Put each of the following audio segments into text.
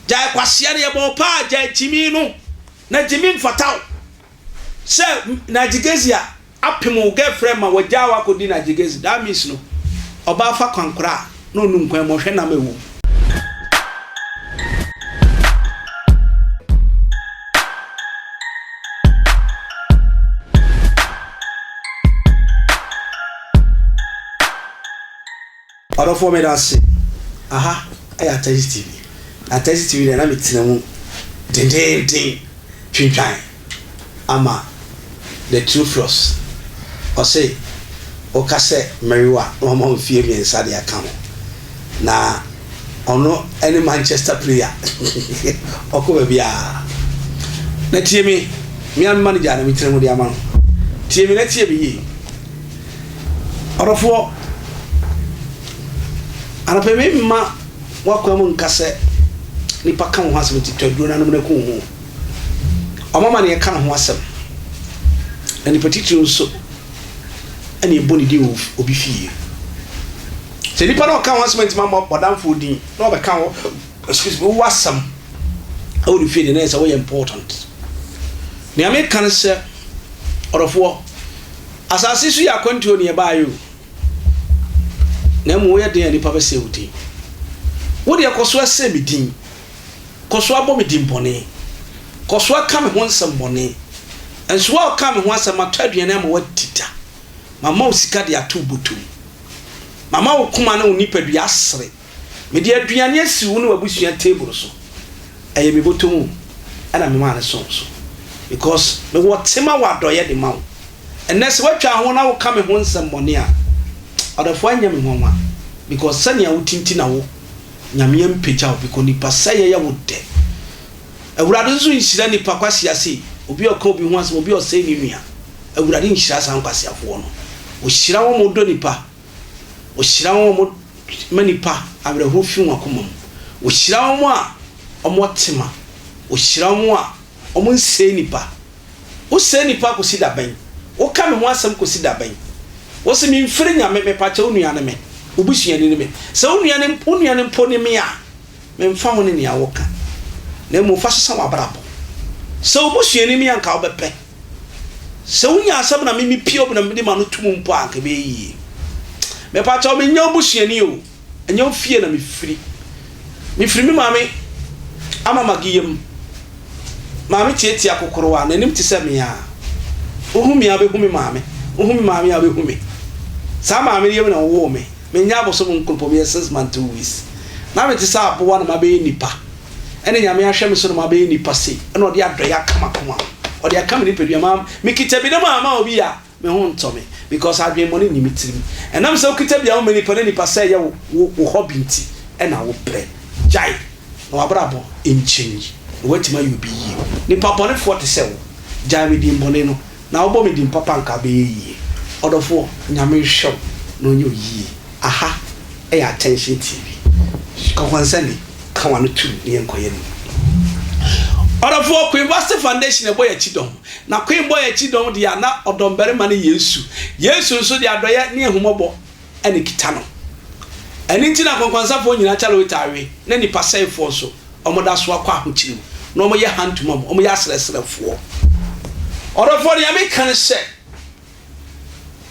jai kwasia ne bo pa jai timi no na timi mfataw se Nigel Gaisie apemo girlfriend ma wagya wa kodi Nigel Gaisie that means no oba fa kwankora no nu nkwan mo hwe na mewu Oro for me that say aha I Tvgh Tvgh na metinamu den twintwan ama the two floors or say o kase meriwa no ma fie mi nsa de aka ho na ono any Manchester player okoba bia na tie mi am manager na metinamu de ama no tie mi na tie bi yi orofo anape me ma wakwa mu nkase nipa kan ho asem titwaduro na no na ko ho omama ne kan ho asem ani petitiro so ani eboni di obi fie se nipa no kan ho asem ntima modam fo din no be kan excuse me wasam how do feel na say we important ne ame kan se orofo asase su ya kwantuo ne ba ayo na mu ye den nipa be se udin wo de akoso ase me din koso abo me din bone koso aka me ho nsem bone enso aka me ho asem atadua na ma wadida mama osika de atubutu mama wo kuma na onipa dua asre me de aduane asi wo no wabusua table so eye me botomu ana me ma na so because me wo tema wadoye de mawo enese watwa ho na wo ka me ho nsem bone a odafo anya me ho because sanya wo tinti na wo nyame mpegya wo because nipa saye ya wo de awurade nso nhira nipa kwase ase obi oka obi ho asem obi osei ni nua awurade nhira san kwase afo no o hira wo mo do nipa o hira wo mo manipa abere ho fi wo akoma o hira wo mo a omotema o hira wo mo a omo nsei nipa o sei nipa ko si da ban o ka me ho asem ko si da ban wo se mi mfiri nyame me pa che onua ne me obusua ni me se onua ne mpo ne me a me mfa ho ne ne awoka na mo fa sesa wa brabo se obusua ni me anka obepe se unya asem na me pie ob na me ma no tum mpo anka be yi me pa che o me nya obusua ni o enya ofie na me firi me mame ama magiyem mame tieti akokoro wa na nim ti se me a ohumi abehumi mame ohumi mame abehumi sa mame yem na wo me nya boso mun kulpo me 6 months 2 weeks na me ti sa abo na mabe nipa ene nya me ahwe me so na mabe nipa se ene odi adoya kama odi akama ni pedua mam me kita bi na mama obi a me ho ntome because adwen money ni mitirim enam se kita bi a mo nipa se ye wo hobby nti ena wo pre jai no abrabo in change wetima you be yi nipa bone 47 jai me din bone no na obo me din papa nka be yi odofo nyame show no nyo yi aha attention TV kawansani kawanu tu ni enkoye ni odofo Queen University Foundation ebo ya chidom na Queen boy ya chidom dia na odombere mane Yesu so dia adoye ne ehumobo ene kitano ene ntina kwansafo nyina chalo wetawe na ni pasai fo so omoda so akwa ahochiri na omo ye hand to mom omo ye asresrefo odofo dia me kan se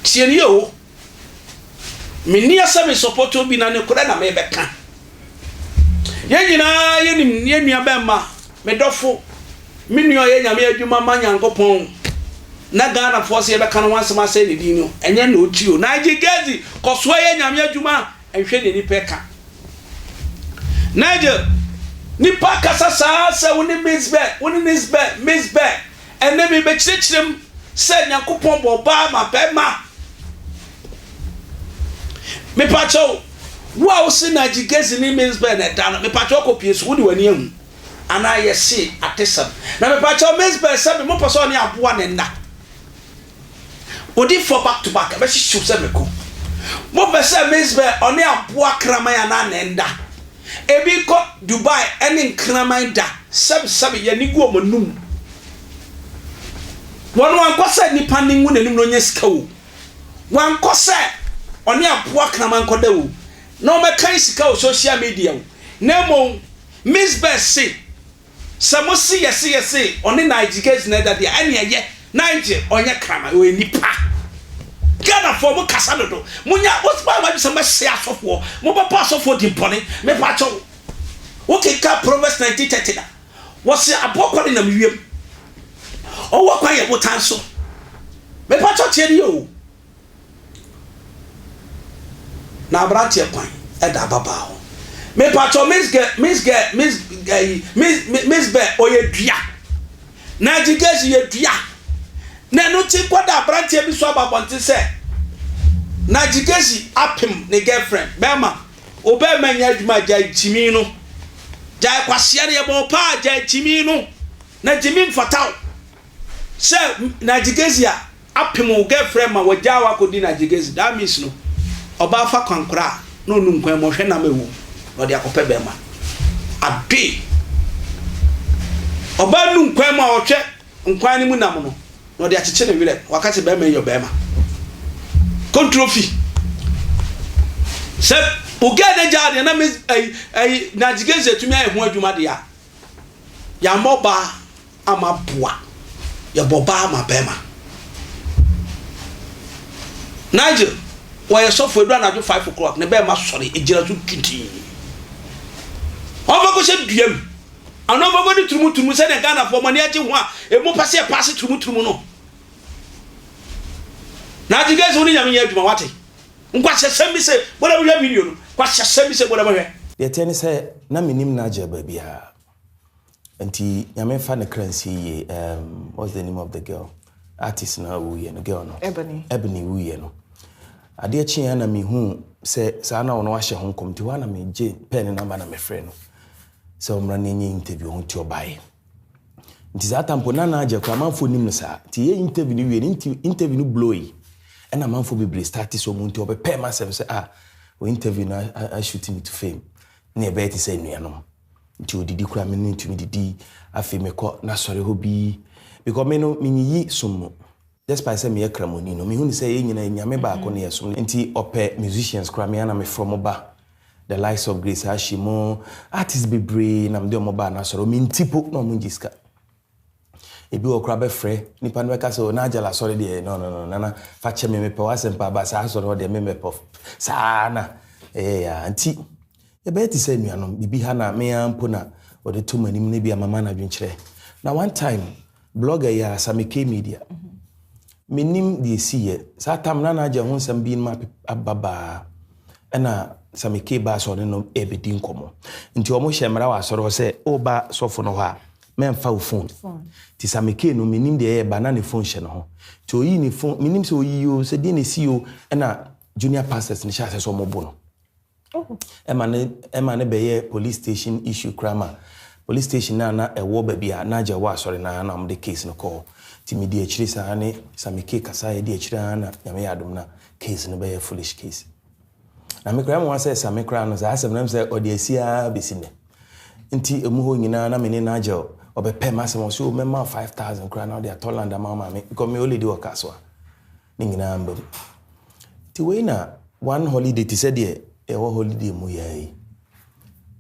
tieni yo mini asame support obi na ne kura na me beka yenyina yenim ye nua bemma me dofo me nua ye nyame adwuma ma nyankopon na Ghana force ye beka no wansema sai ne din no enye na ochi o Nigel Gaisie koso ye nyame adwuma enhwe ne ni peka Nigel ni paka sasa woni misbe enne me be chirechirem se nyankopon bo ba ma pema me pacho wa o se Nigel Gaisie ni misbe na da no me pacho ko piesu wo di wani ahu ana yesi atesam na me pacho misbe se me mo paso ni aboa ne nda odi for back to back be shishu se me ko mo pese misbe oni aboa kraman ya na ne nda ebi ko Dubai eni kraman da sab ye ni guo monum wonu ankosa ni paningu nenum no nyesika wo wankosa oni aboa kraman koda wo no me kan sika o social media wo nemo Miss Bessie Samo see only Nigel Gaisie na that any ye Nigel onye krama we nipa Ghana for mo kasa no do munya what's why we some say asofo mo ba pass of the pony me pa cho okay ka Proverbs 19:30 na was abokwa na wiem o wa kwa ye botan so me pa cho tie o na abrante kwan e da baba ho me pa cho Miss Be oyedua Nigel Gaisie yedua na no ti kwada abrante bi so ababonte se Nigel Gaisie apem ne girlfriend bema obe manya adwuma jai timi no jai kwase ne bo pa jai timi no na jimi mfataw se Nigel Gaisie apem o girlfriend ma wajawa ko di Nigel Gaisie that means no oba fa kwankora no nu nkwan mo hwe na mewu no de akope bema ade oba nu nkwan ma ohwe nkwan ni mu nam no no de acheche ne wile wakati bema yo bema controfi se ugede jade na Nigel Gaisie tumi aye ho adwuma de ya moba ama boa ya boba ama bema Nigel why so for do na 5 o'clock ne bema sori ejira so kiti Omo ko se duam ano bobo di tumu se ne Ghana for mani age ho a e mo passe e passe tumu no Nigel Gaisie woni nyame adwuma wate nkwa hyesem bi se boda bo video no kwa hyesem bi se boda bo hwe de tene se na minim na aja ba bia anti nyame fa ne kransi ye what's the name of the girl artist na wo ye no girl no Ebony wo ye no ade chi ya na mi hu se sa na ono ahye ho nkom ti wa na me je pen number na me frɛ no se omra na nyi interview ho ti obae nti za tampo na aja kwa manfo nim no sa ti ye interview ni wie interview no blowy and a man for be started so monti obe pay myself say we interview na I shooting to fame na be ti say nuanom nti odidi kura me ntumi didi afi me ko na sori hobi because me no minyi som despite say me yakramoni no me hu ni say nyina nyame ba ko na yesom nti ope musicians kura me na me from ba the likes of Grace Ashimo artists be brave na me de mo ba na sori me ntipo na mo njiska ebi okra be frɛ nipa no ka so na agala sɔre de no nana fa che me pe wasempa ba sa sɔre de me pe sa na ya anti e be ti sɛ nuanom bibi ha na me ampo na o de to manim na bia mama na dwenkyerɛ na one time blogger ya Samike media menim de siye sa tam na na agya ho nsɛm bi ma ababa ɛna Samike ba sɔre no e be din komo nti o mo hye mra wa sɔre sɛ o ba sɔfo no ha men fa phone ti Samike no minim de e banana phone hye no ho ti oyi ni phone minim se oyi o se de ne si o na junior pastors ni sha se so mo bo no ema ne be ye police station issue crime police station na e wo ba bia na agya wa sorry na am the case no call ti mi de akiri sa ne Samike kasa ye de akiri na nyame yadom na case no be ye foolish case na me kra mo wa se Samike no sa asem na se odi asia besine nti emu ho nyina na me ne na agya obe pay masem so mema 5,000 kra na dey Tolanda mama me because me only do okaso ni nyina mbam ti we na one holiday ti said e holiday mu yayi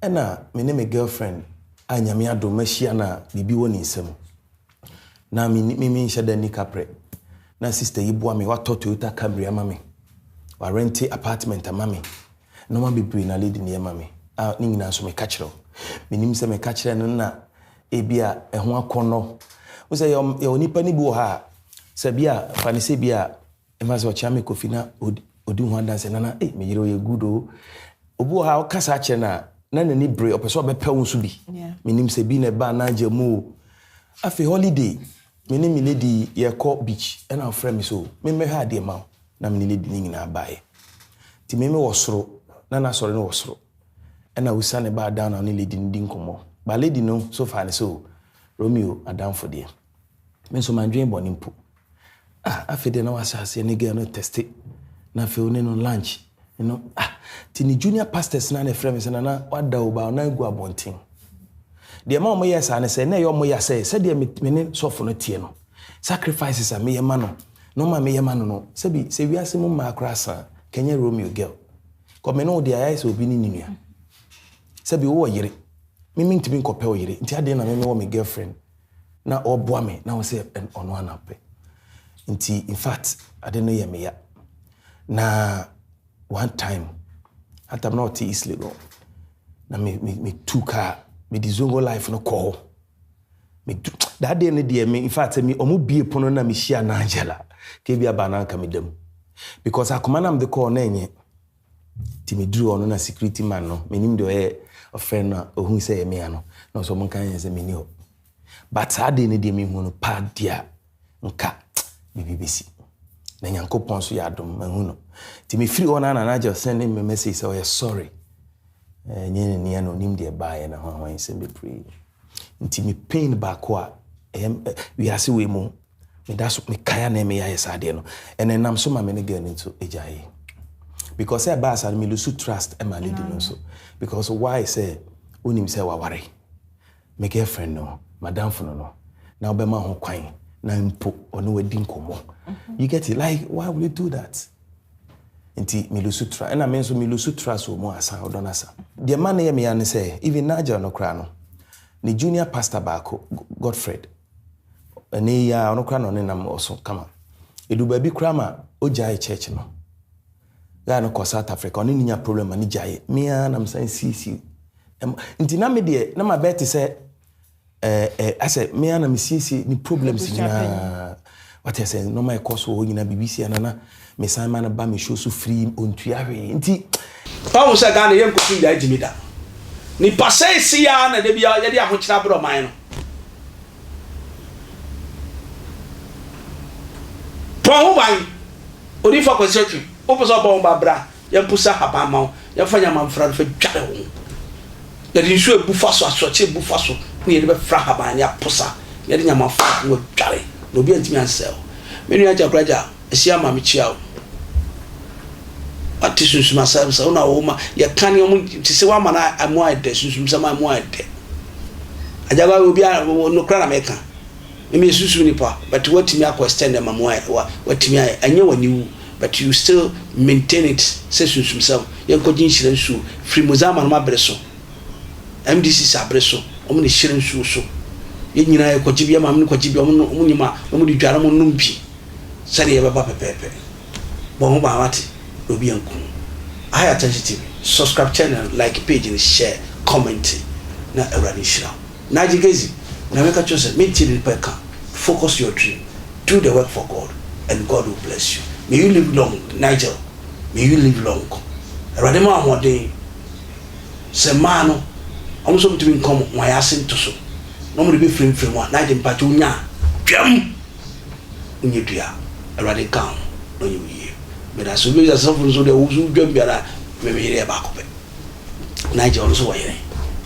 ena me ne me girlfriend anyame adom mahia na bibi woni nsem na me nheda ni kapre na sister yiboa me wato Toyota Camry ama me wa rent apartment ama me no ma bibi na lady ni ama me ni nyina so me kachiro menim se me kachire no na ebia eho akono wo se ye onipa ni bi wo ha se bia fani se bia e ma se o chame kofi na odi ho dance na me yire o ye good o obu ha o kasa che na ni bre o peso be pewo so bi menim se bi na ba na agya mu afi holiday menim lady ye ko beach e na friend me so me ha de ma na me lady ni nyina baaye ti me wo soro na soro no wo soro e na usane ba down na ni lady ndi nkomo ba lady no so far so Romeo adam for there me so man dream boni mpo afede na wasase ne girl no test na fe oni no lunch ti ni junior pastors na ne frame na wada oba na gu abontin de ma mo yes ane se na yo mo yase se de me ne sofo no tie no sacrifices a me yema no ma me yema no se bi se wiase mo ma krasa kenye Romeo girl ko me no de ayai se obi ni nua se bi wo yire me mean to be compel yere nti ade na me wo me girlfriend na oboa me na wo say ono anape nti in fact ade no ye me ya na one time at am not East Lagos na me tuka me dizongo life no call me that day ne dey me in fact me omo bie pono na me hia na Angela ke bia ba na nka me dem because akoma na me the call na enye ti me duru ono na security man no me nim de a friend na ohun say me ano no so mo kan say me ni ho but that day ne dey me hu no pa dia nka BBC na Nyankopon so ya dom mahu no ti me free on na just send me message say oh sorry nyene ni ano nim de bae na ho say me pray nti me pain back wa we ase we mu me da so me kaya na me ya yesade no ene nam so ma me ne girl into ejaye because say ba me lose trust e ma lady no so because why say onim say wa ware me girlfriend no madam funo no na obema ho kwan na mpo ono wadi nkomo you get it like why will you do that nti me lose trust na me so me lose trust o mo asa odonasa the man na me ya say even Nigel no kra no ni junior pastor baako Girlfrnd ene ya ono kra no ne nam oso kama edu ba bi kra ma ojae church no ga no ko South Africa oni nya problem ani jae me ya nam san sisi nti na me de na ma bet say ase me ya na me sisi ni problems na what I say no my course wo nyina BBC anana me san ma na ba me show so free ontuawe nti pawo say ga na yem ko tin da jimida ni pasai si ya na de bia ya de ahokyira bro man no pon ban odi fa ko sechu o po so bon ba bra ya pusa haba ma ya fa nya man fra fa dware ho ya de nsu ebu fa so asoche ebu fa so ni de be fra haba ya pusa ya de nya man fa wo dware no bi antimi ansel me nu aja kraja esia ma me chia o ati sunsuma sa una woma ya kan yo ti se wa mana amu ade sunsum sa ma amu ade ajaga obi no kra na meka me sunsum ni pa but what me question them amu what me anye wani but you still maintain it say sunsum sa ya ko jin shiren su free mozama ma breso MDC sa breso o me shiren su so ye nyina ya ko jibia ma me ko jibia o mu nyima o mu di dwara mo numbi sare ya baba pepepe bon ba wati obi anku high attention TV subscribe channel like page and share comment na erani shira Nigel Gaisie na make choose me till the focus your dream do the work for God and God will bless you may you live long Nigel may you live long erani ma amode se mano omuso bitimi nkom wa yasin to so no mo be frem wa Nigel mpacho nya twam unyedua erani kan no you but as we as so the uzu dwambiara me here ba ko be Nigel so wa yere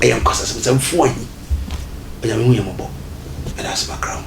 e yam kwasa se mfu anyi anya me hu yam bo but as background